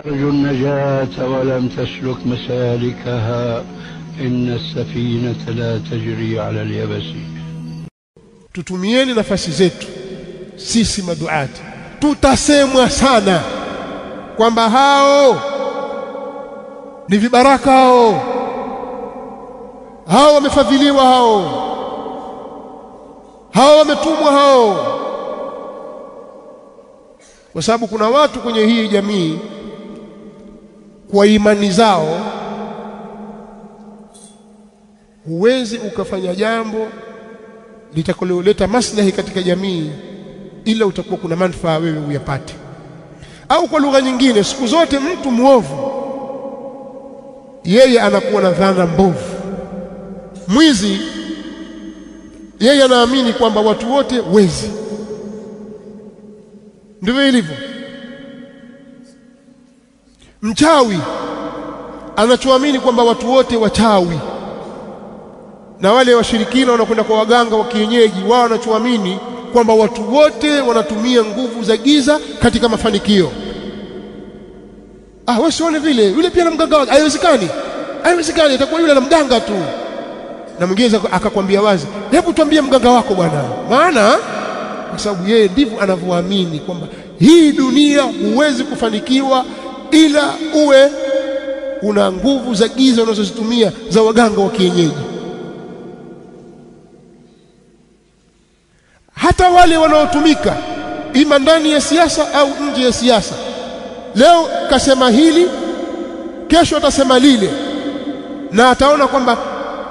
ترجو النجاة ولم تسلك مسالكها إن السفينة لا تجري على اليبس. Tutumieni nafasi zetu sisi maduati, tutasemwa sana kwamba hao ni vibaraka, hao wamefadhiliwa, hao wametumwa, kwa sababu kuna watu kwenye hii jamii kwa imani zao huwezi ukafanya jambo litakaloleta maslahi katika jamii ila utakuwa kuna manufaa wewe uyapate. Au kwa lugha nyingine, siku zote mtu muovu yeye anakuwa na dhana mbovu. Mwizi yeye anaamini kwamba watu wote wezi. Ndivyo ilivyo. Mchawi anachoamini kwamba watu wote wachawi, na wale washirikina wanakwenda kwa waganga wa kienyeji, wao wanachoamini kwamba watu wote wanatumia nguvu za giza katika mafanikio. Wewe sione vile, yule pia na mganga wake, haiwezekani, itakuwa yule na mganga tu. Na mwingine akakwambia wazi, hebu tuambie mganga wako bwana, maana kwa sababu yeye ndivyo anavyoamini kwamba hii dunia huwezi kufanikiwa ila uwe una nguvu za giza unazozitumia za waganga wa kienyeji. Hata wale wanaotumika ima ndani ya siasa au nje ya siasa, leo kasema hili, kesho atasema lile, na ataona kwamba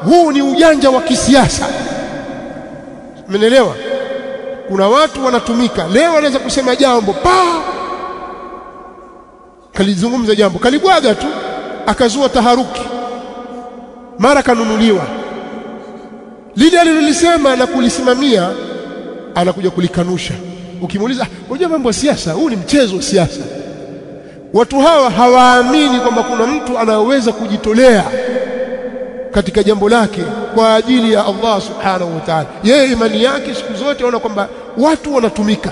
huu ni ujanja wa kisiasa. Umeelewa? Kuna watu wanatumika, leo anaweza kusema jambo kalizungumza jambo, kalibwaga tu, akazua taharuki, mara kanunuliwa. Lile alilolisema na kulisimamia anakuja kulikanusha. Ukimuuliza, unajua mambo ya siasa, huu ni mchezo wa siasa. Watu hawa hawaamini kwamba kuna mtu anaweza kujitolea katika jambo lake kwa ajili ya Allah subhanahu wa ta'ala. Yeye imani yake siku zote anaona kwamba watu wanatumika.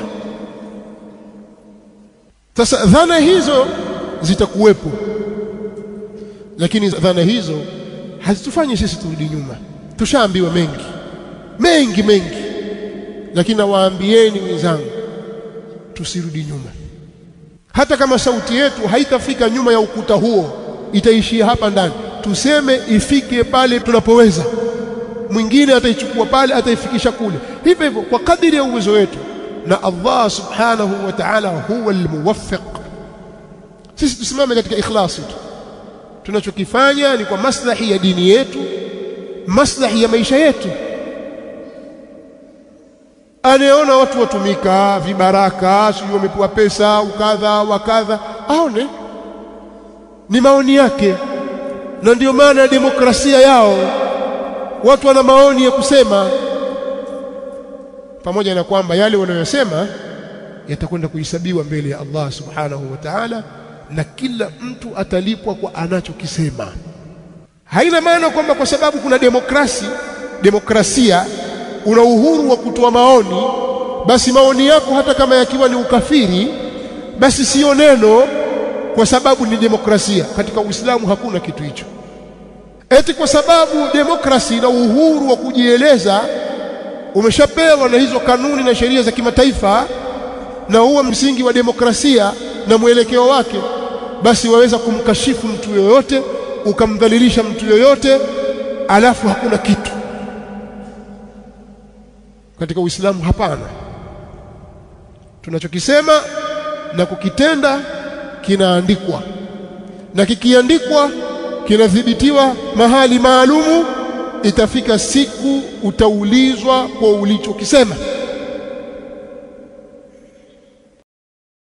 Sasa dhana hizo zitakuwepo, lakini dhana hizo hazitufanyi sisi turudi nyuma. Tushaambiwa mengi, lakini nawaambieni wenzangu, tusirudi nyuma. Hata kama sauti yetu haitafika nyuma ya ukuta huo, itaishia hapa ndani, tuseme ifike pale tunapoweza. Mwingine ataichukua pale, ataifikisha kule, hivyo hivyo kwa kadiri ya uwezo wetu, na Allah subhanahu wa ta'ala huwa al-muwaffiq. Sisi tusimame katika ikhlasi tu. Tunachokifanya ni kwa maslahi ya dini yetu, maslahi ya maisha yetu. Anaona watu watumika, vibaraka, sio wamepewa pesa, ukadha wakadha, aone ni maoni yake. Na ndio maana demokrasia yao, watu wana maoni ya kusema, pamoja na kwamba yale wanayosema yatakwenda kuhesabiwa mbele ya Allah subhanahu wa ta'ala, na kila mtu atalipwa kwa anachokisema. Haina maana kwamba kwa sababu kuna demokrasia una uhuru wa kutoa maoni, basi maoni yako hata kama yakiwa ni ukafiri, basi sio neno kwa sababu ni demokrasia. Katika Uislamu hakuna kitu hicho. Eti kwa sababu demokrasia na uhuru wa kujieleza umeshapewa na hizo kanuni na sheria za kimataifa, na huo msingi wa demokrasia na mwelekeo wake, basi waweza kumkashifu mtu yoyote, ukamdhalilisha mtu yoyote, alafu hakuna kitu. Katika Uislamu hapana. Tunachokisema na kukitenda kinaandikwa, na kikiandikwa kinadhibitiwa mahali maalumu. Itafika siku utaulizwa kwa ulichokisema.